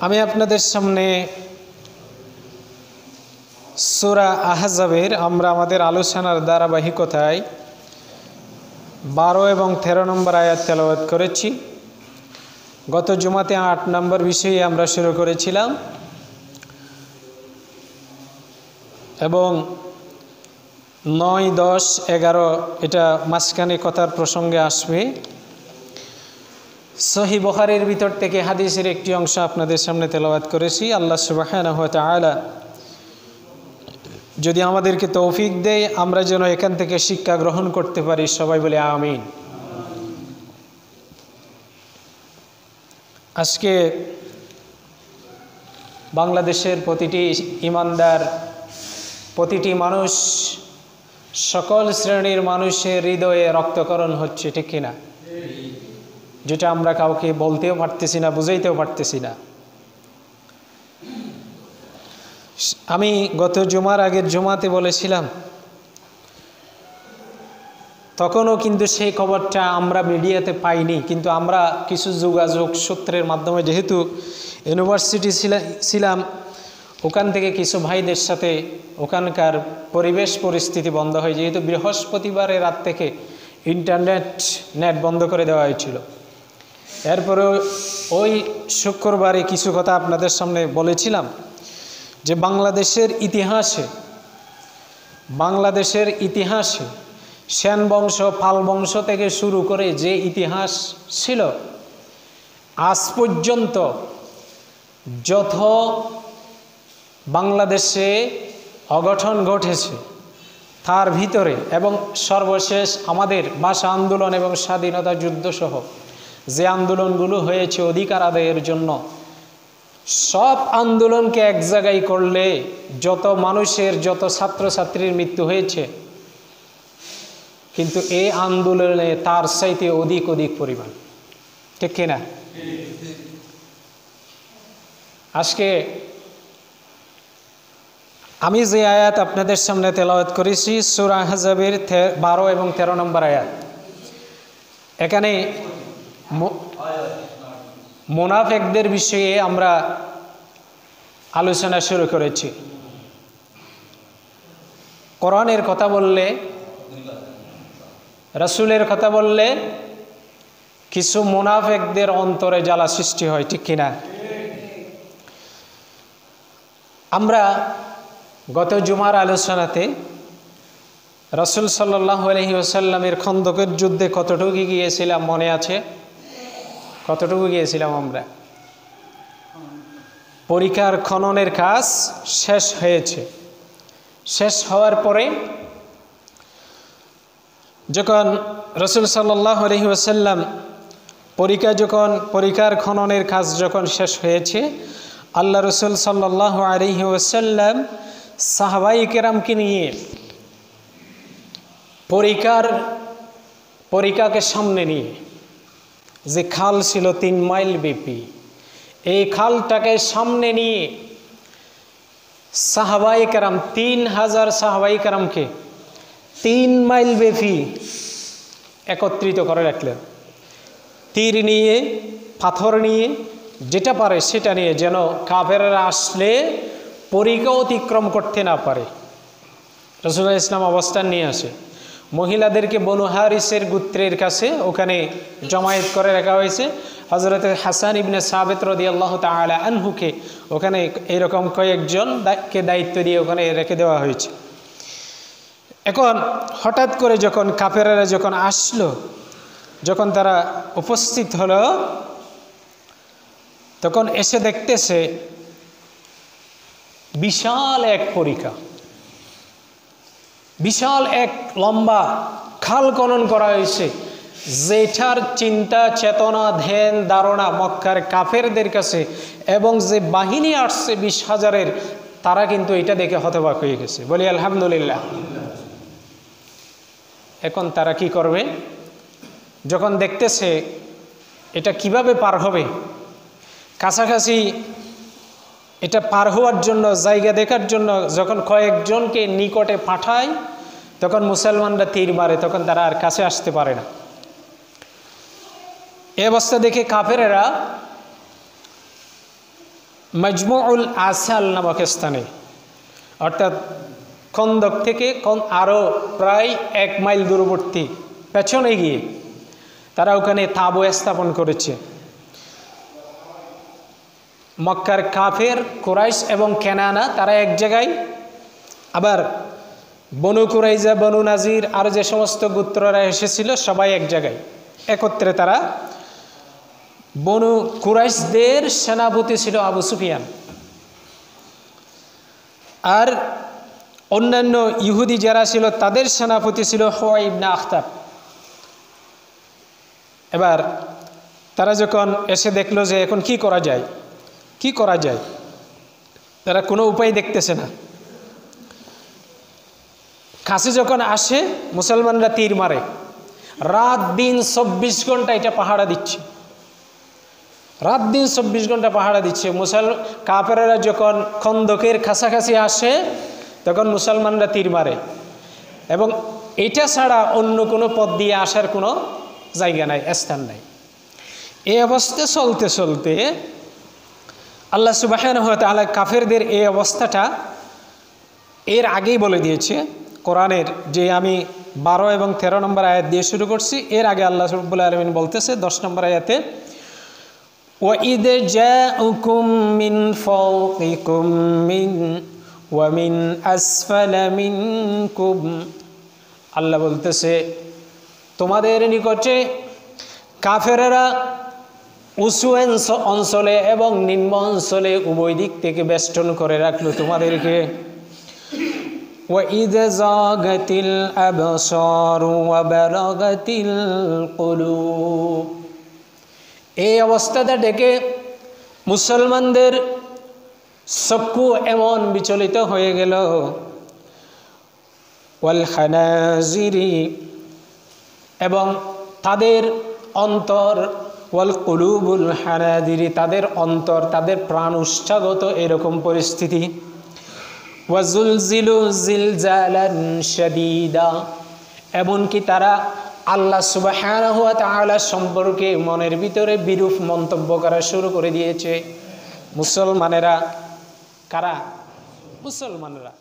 আমি আপনাদের সামনে সূরা আহজাবের আমরা আমাদের আলোচনার ধারাবাহিকতায় 12 এবং 13 নম্বর আয়াত তেলাওয়াত করেছি। গত জুমাতে 8 নম্বর বিষয়ে আমরা শুরু করেছিলাম এবং 9, 10, 11 এটা মাঝখানে কথার প্রসঙ্গে আসবে। সহিহ বুখারীর ভিতর থেকে হাদিসের একটি অংশ আপনাদের সামনে তেলাওয়াত করেছি। আল্লাহ সুবহানাহু ওয়া তাআলা যদি আমাদেরকে তৌফিক দেয় আমরা যেন এখান থেকে শিক্ষা গ্রহণ করতে পারি, সবাই বলে আমিন। আজকে বাংলাদেশের প্রতিটি ইমানদার, প্রতিটি মানুষ, সকল শ্রেণীর মানুষের হৃদয়ে রক্তকরণ হচ্ছে, ঠিক কিনা? যেটা আমরা কাউকে বলতেও পারতেছি না, বুঝাইতেও পারতেছি না। আমি গত জুমার আগের জুমাতে বলেছিলাম, তখনও কিন্তু সেই খবরটা আমরা মিডিয়াতে পাইনি, কিন্তু আমরা কিছু যোগাযোগ সূত্রের মাধ্যমে যেহেতু ইউনিভার্সিটি ছিলাম, ওখান থেকে কিছু ভাইদের সাথে ওখানকার পরিবেশ পরিস্থিতি বন্ধ হয়, যেহেতু বৃহস্পতিবারের রাত থেকে নেট বন্ধ করে দেওয়া হয়েছিল। এরপরে ওই শুক্রবারে কিছু কথা আপনাদের সামনে বলেছিলাম যে বাংলাদেশের ইতিহাসে সেন বংশ, পাল বংশ থেকে শুরু করে যে ইতিহাস ছিল, আজ পর্যন্ত যত বাংলাদেশে অঘটন ঘটেছে তার ভিতরে এবং সর্বশেষ আমাদের ভাষা আন্দোলন এবং স্বাধীনতা যুদ্ধ সহ যে আন্দোলনগুলো হয়েছে অধিকার আদায়ের জন্য, সব আন্দোলনকে এক জায়গায় করলে যত মানুষের, যত ছাত্রছাত্রীর মৃত্যু হয়েছে, কিন্তু এই আন্দোলনে তার চাইতে অধিক পরিমাণ, ঠিক কিনা? আজকে আমি যে আয়াত আপনাদের সামনে তেলাওয়াত করেছি সূরা আহজাবের 12 এবং 13 নম্বর আয়াত, এখানে মুনাফিকদের বিষয়ে আমরা আলোচনা শুরু করেছি। কোরআনের কথা বললে, রাসূলের কথা বললে কিছু মুনাফিকদের অন্তরে জ্বালা সৃষ্টি হয়, ঠিক কিনা? আমরা গত জুমার আলোচনাতে রাসূল সাল্লাল্লাহু আলাইহি ওয়াসাল্লামের খন্দকের যুদ্ধে কতটুকু গিয়েছিলাম মনে আছে? কতটুকু গিয়েছিলাম আমরা? পরিখার খননের কাজ শেষ হয়েছে। শেষ হওয়ার পরে যখন রাসূল সাল্লাল্লাহু আলাইহি ওয়াসাল্লাম পরিখার খননের কাজ যখন শেষ হয়েছে, আল্লাহ রাসূল সাল্লাল্লাহু আলাইহি ওয়াসাল্লাম সাহাবায়ে কেরামকে নিয়ে পরিখাকে সামনে নিয়ে, যে খাল ছিল 3 মাইল ব্যাপী, এই খালটাকে সামনে নিয়ে সাহাবায়ে কেরাম 3000 সাহাবায়ে কেরামকে 3 মাইল ব্যাপী একত্রিত করে রাখলেন। তীর নিয়ে, পাথর নিয়ে, যেটা পারে সেটা নিয়ে, যেন কাফেররা আসলে পরিখা অতিক্রম করতে না পারে। রাসূলুল্লাহ ইসলাম অবস্থান নিয়ে আসে। মহিলাদেরকে বনু হারিসের গোত্রের কাছে ওখানে জমায়েত করে রাখা হয়েছে। হযরত হাসান ইবনে সাবিত রাদিয়াল্লাহু তাআলা আনহুকে ওখানে এরকম কয়েকজনকে দায়িত্ব দিয়ে ওখানে রেখে দেওয়া হয়েছে। এখন হঠাৎ করে যখন কাফেররা যখন আসলো, যখন তারা উপস্থিত হলো, তখন এসে দেখতেছে বিশাল এক পরিখা, বিশাল এক লম্বা খাল খনন করা হয়েছে, যেটার চিন্তা চেতনা ধ্যান ধারণা মক্কার কাফেরদের কাছে এবং যে বাহিনী আসছে 20,000-এর, তারা কিন্তু এটা দেখে হতবাক হয়ে গেছে। বলি আলহামদুলিল্লাহ। এখন তারা কি করবে? যখন দেখতেছে এটা কিভাবে পার হবে, কাছাকাছি এটা পার হওয়ার জন্য, জায়গা দেখার জন্য যখন কয়েকজনকে নিকটে পাঠায়, তখন মুসলমানরা তীর মারে, তখন তারা আর কাছে আসতে পারে না। এই অবস্থা দেখে কাফেরেরা মজমুউল আসাল নামক স্থানে, অর্থাৎ খন্দক থেকে আরও প্রায় 1 মাইল দূরবর্তী পেছনে গিয়ে তারা ওখানে তাঁবু স্থাপন করেছে। মক্কার কাফের, কুরাইশ এবং কেনানা তারা এক জায়গায়, আবার বনু কুরাইজা, বনু নাজির আর যে সমস্ত গোত্ররা এসেছিল সবাই এক জায়গায় একত্রে। তারা বনু কুরাইশদের সেনাপতি ছিল আবু সুফিয়ান, আর অন্যান্য ইহুদি যারা ছিল তাদের সেনাপতি ছিল হুয়াই ইবনে আখতাব। এবার তারা যখন এসে দেখলো যে এখন কি করা যায়, তারা কোনো উপায় দেখতেছে না। কাছে যখন আসে মুসলমানরা তীর মারে, রাত দিন 24 ঘন্টা এটা পাহারা দিচ্ছে, কাফেররা যখন খন্দকের কাছাকাছি আসে তখন মুসলমানরা তীর মারে, এবং এটা ছাড়া অন্য কোনো পথ দিয়ে আসার কোনো জায়গা নাই, স্থান নাই। এই অবস্থা চলতে চলতে আল্লাহ সুবহানাহু ওয়া তাআলা কাফেরদের এই অবস্থাটা এর আগেই বলে দিয়েছে কোরআনের, যে আমি 12 এবং 13 নম্বর আয়াত দিয়ে শুরু করছি। এর আগে আল্লাহ রাব্বুল আলামিন বলতেছে 10 নম্বর আয়াতে, وَإِذْ جَاءُكُم مِّن فَوْقِكُم وَمِنْ أَسْفَلَ مِنكُمْ, আল্লাহ বলতেছে তোমাদের নিকটে কাফেররা উঁচু অঞ্চলে এবং নিম্ন অঞ্চলে উভয় দিক থেকে বেষ্টন করে রাখলো তোমাদেরকে। وَإِذْ زَاغَتِ الْأَبْصَارُ وَبَلَغَتِ الْقُلُوبُ, এই অবস্থাটা দেখে মুসলমানদের চক্ষু এমন বিচলিত হয়ে গেল, ওয়াল খানাজিরি, এবং তাদের অন্তর, ওয়াল কুলুবুল হানাজিরি, তাদের অন্তর, তাদের প্রাণ উচ্ছ্বাগত এরকম পরিস্থিতি। ওয়াজুলজিলু জিলজালান শাদীদা, এমনকি তারা আল্লাহ সুবহানাহু ওয়া তাআলা সম্পর্কে মনের ভিতরে বিরূপ মন্তব্য করা শুরু করে দিয়েছে। মুসলমানেরা কারা? মুসলমানরা।